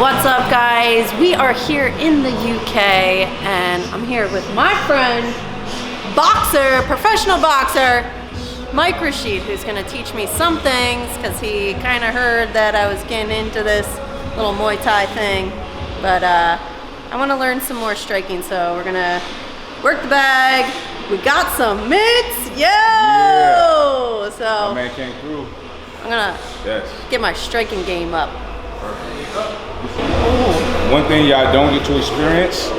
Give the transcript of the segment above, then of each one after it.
What's up, guys? We are here in the UK and I'm here with my friend, professional boxer, Mike Rashid, who's gonna teach me some things because he kind of heard that I was getting into this little Muay Thai thing. But I want to learn some more striking, so we're gonna work the bag. We got some mitts, yo! Yeah. So my man came through. I'm gonna get my striking game up. One thing y'all don't get to experience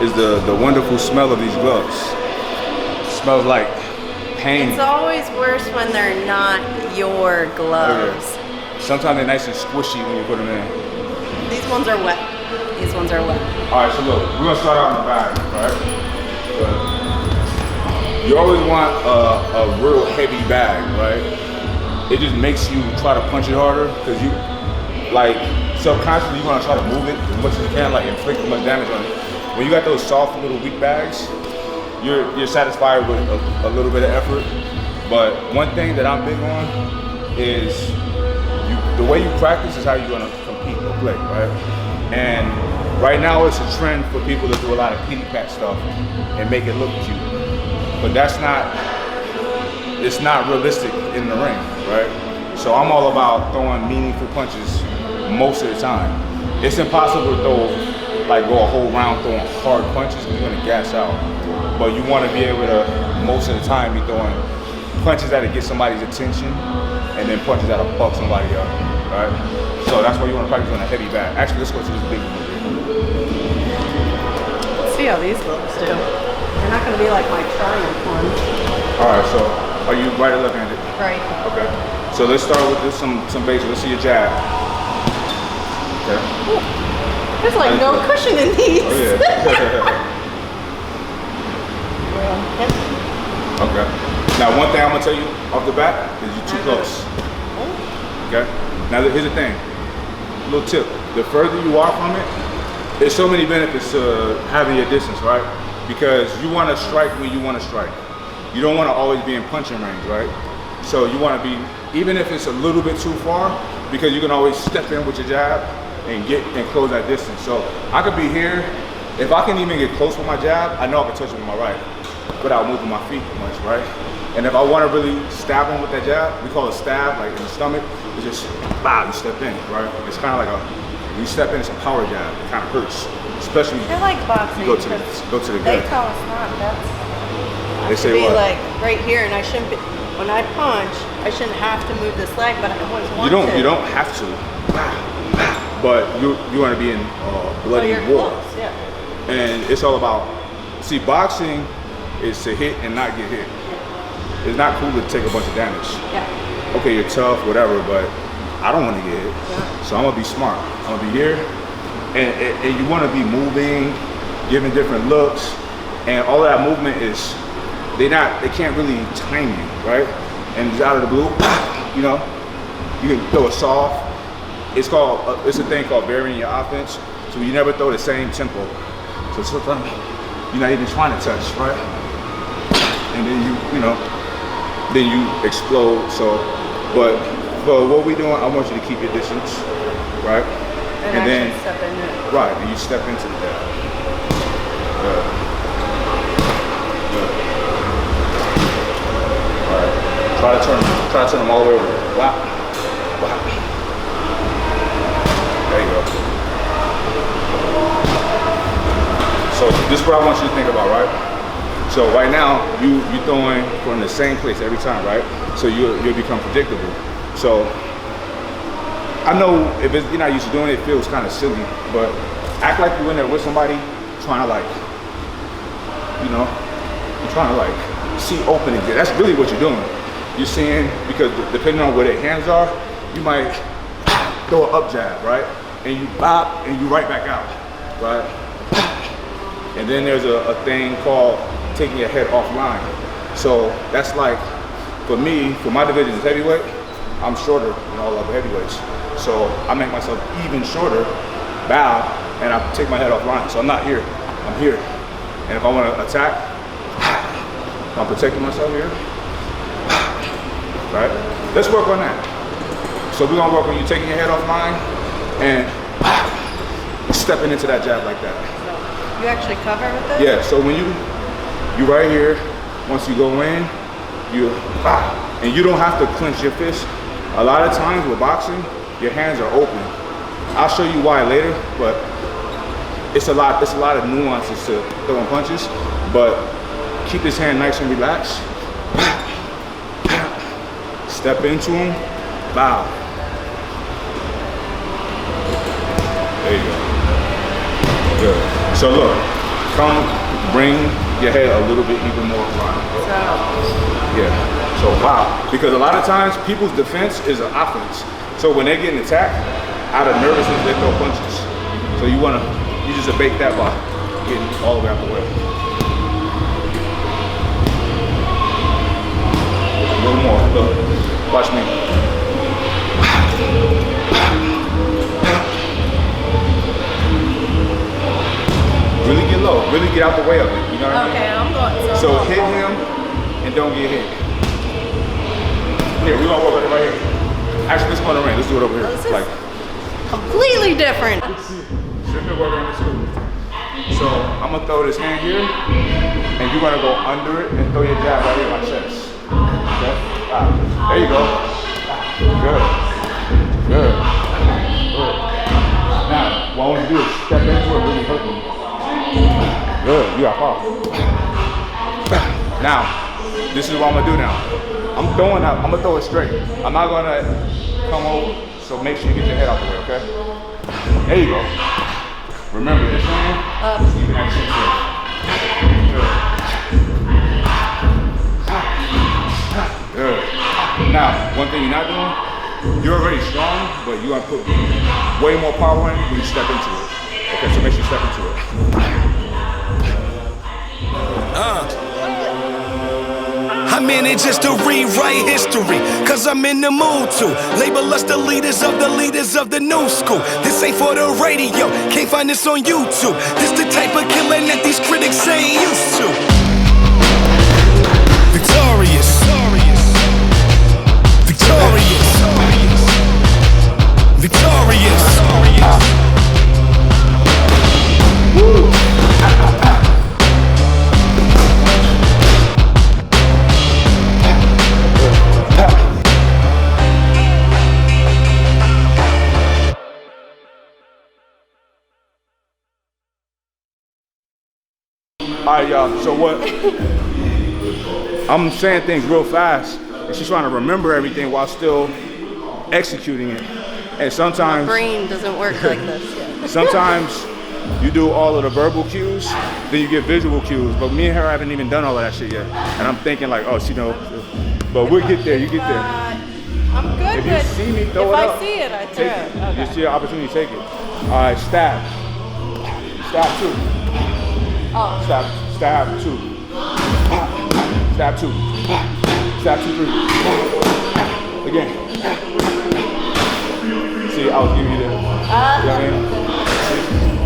is the wonderful smell of these gloves. It smells like pain. It's always worse when they're not your gloves. Oh, yeah. Sometimes they're nice and squishy when you put them in. These ones are wet. These ones are wet. All right, so look, we're gonna start out in the back, right? You always want a real heavy bag, right? It just makes you try to punch it harder because you, like, subconsciously you want to try to move it as much as you can, like inflict as much damage on it. When you got those soft little weak bags, you're satisfied with a little bit of effort. But one thing that I'm big on is the way you practice is how you're gonna compete or play, right? And right now it's a trend for people to do a lot of pity pat stuff and make it look cute. But it's not realistic in the ring, right? So I'm all about throwing meaningful punches most of the time. It's impossible to go a whole round throwing hard punches because you're gonna gas out. But you wanna be able to, most of the time, be throwing punches that'll get somebody's attention and then punches that'll fuck somebody up, right? So that's why you wanna practice on a heavy bag. Actually, let's go to this big one here. Let's see how these gloves do. They're not gonna be like my Triumph ones. All right, so are you right or left-handed? Right. Okay. So let's start with this, some basics. Let's see your jab. Okay. Ooh, there's like no cushion in these. Oh yeah. Okay. Now one thing I'm gonna tell you off the bat is you're too close. Okay. Now here's the thing. Little tip. The further you are from it, there's so many benefits to having your distance, right? Because you want to strike when you want to strike. You don't want to always be in punching range, right? So you want to be, even if it's a little bit too far, because you can always step in with your jab and close that distance. So I could be here. If I can even get close with my jab, I know I can touch it with my right without moving my feet much, right? And if I want to really stab him with that jab, we call it stab, like in the stomach, it's just, you step in, right? It's kind of like you step in, it's a power jab. It kind of hurts, especially I like boxing. You go to the They gut. tell us not. They say be what? Like right here, and I shouldn't be. When I punch, I shouldn't have to move this leg, but I always want to. You don't have to, but you want to be in bloody war. Close, yeah. And it's all about, see, boxing is to hit and not get hit. It's not cool to take a bunch of damage. Yeah. Okay, you're tough, whatever, but I don't want to get hit. Yeah. So I'm gonna be smart. I'm gonna be here, and you want to be moving, giving different looks, and all of that movement is, they can't really time you, right? And it's out of the blue, you know, you can throw it soft. It's a thing called varying your offense. So you never throw the same tempo. So sometimes you're not even trying to touch, right? And then then you explode. So, but what we doing, I want you to keep your distance, right? And then step into it. Right, and you step into the jab. Good. All right. Try to turn them all the way over. Wow. There you go. So this is what I want you to think about, right? So right now, you're throwing from the same place every time, right? So you'll become predictable. So I know if you're not used to doing it, it feels kind of silly, but act like you're in there with somebody trying to you're trying to see opening. That's really what you're doing. You're seeing, because depending on where their hands are, you might throw an up jab, right? And you bop and you right back out, right? And then there's a thing called taking your head offline. So that's like, for me, for my division is heavyweight, I'm shorter than all other heavyweights. So I make myself even shorter, bow, and I take my head offline. So I'm not here, I'm here. And if I want to attack, I'm protecting myself here. Right? Let's work on that. So we're gonna work on you taking your head offline and stepping into that jab like that. You actually cover with this? Yeah, so when you right here, once you go in, and you don't have to clench your fist. A lot of times with boxing, your hands are open. I'll show you why later, but it's a lot of nuances to throwing punches, but keep this hand nice and relaxed. Step into him, bow. There you go. Good. So look, come bring your head a little bit even more wide. Yeah. So wow. Because a lot of times people's defense is an offense. So when they're getting attacked, out of nervousness they throw punches. So you just abate that by getting all the way out the way. A little more. Look. Watch me. Really get low. Really get out the way of it. You know what I mean? Okay, I'm going. So hit him and don't get hit. Here, we're gonna work on it right here. Actually, let's go on the ring. Let's do it over here. This is completely different. Shouldn't be working on this too. So I'm gonna throw this hand here, and you're gonna go under it and throw your jab right here in my chest. Okay? There you go. Good. Good. Good. Now, what I want you to do is step into it and really hurt me. Good. You got power. Now, this is what I'm gonna do now. I'm gonna throw it straight. I'm not gonna come over, so make sure you get your head out the way, okay? There you go. Remember, this hand is keeping that chin straight. Good. Good. Now, one thing you're not doing, you're already strong, but you're gonna put way more power in when you step into it. Okay, so make sure you step into it. I'm in it just to rewrite history, cause I'm in the mood to label us the leaders of the new school. This ain't for the radio, can't find this on YouTube. This the type of killing that these critics ain't used to. Victorious, victorious, victorious. Woo. All right, y'all, so what, I'm saying things real fast, and she's trying to remember everything while still executing it. And sometimes— my brain doesn't work like this yet. Sometimes you do all of the verbal cues, then you get visual cues, but me and her haven't even done all of that shit yet. And I'm thinking like, oh, she knows, but we'll get there, you get there. I'm good If you with, see me throw if it I up, see it, I throw take it. it. Okay. It's your opportunity to take it. All right, stab. Stab two. Oh. Stab two. Stab two. Stab two, three. Again. See, I was giving you the, you know what I mean?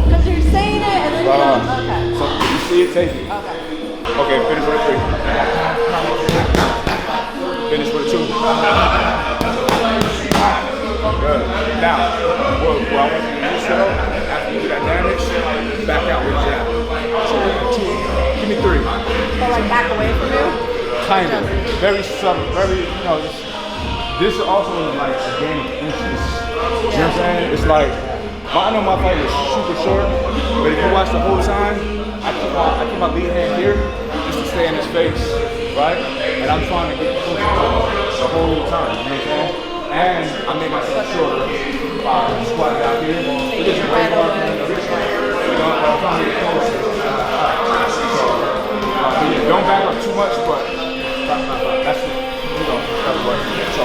Because you're saying it and then you're going, okay. So you see it, take it. Okay. Okay, finish with a three. Finish with a two. Good. Now, what I want you to do, so after you do that damage, back out with jab. So two, give me three. So like back away from you? Kind of. Very subtle, very, you know, this also is like a game of inches. You know what I'm saying? It's like, I know my fight is super short, but if you watch the whole time, I keep my lead hand here just to stay in his face, right? And I'm trying to get close the whole time, you know what I'm saying? And I made myself shorter by squatting out here. It is way more than the reach. You know, I'm trying to get closer. So, yeah, don't back up too much, but that's it. You know, that's what. So,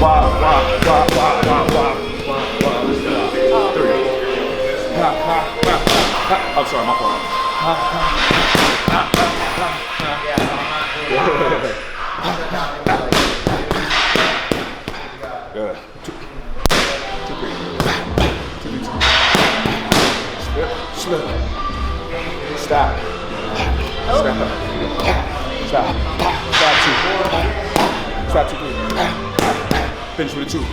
wow. Let's do it. Three. I'm sorry, my fault. Good. Two, three. Slip. Stop. Stop. Stop two. Stop two, three. Finish with a two.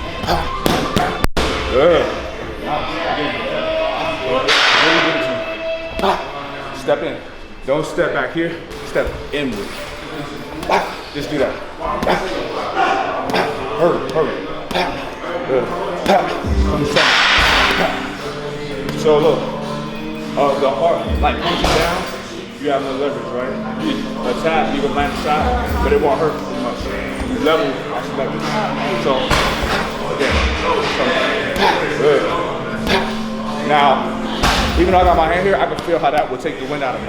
Good. Step in. Don't step back here. Step inward. Just do that. Hurry, hurry. Good. From the center. So look, the heart like punches down. You have no leverage, right? You tap, you can land the shot, but it won't hurt too much. You level, leverage. So, again, good. Now, even though I got my hand here, I can feel how that would take the wind out of me.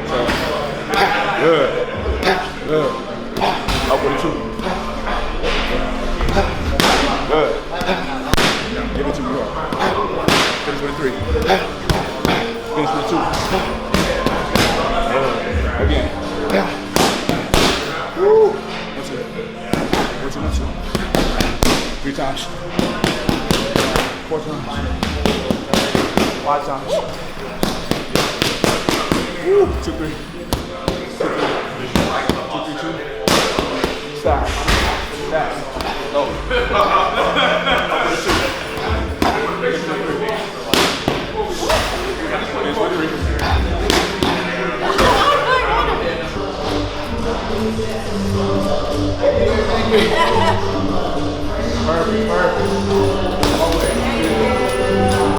So, good, good. Up with a 2. Good. Give it to me. Finish with a 3. Finish with a 2. Again. Woo. That's it. 3 times. 4 times. 5 times. Woo. 2, 3. 2, 3, 2. Stop. Stop. No. Finish with 3. Perfect, perfect.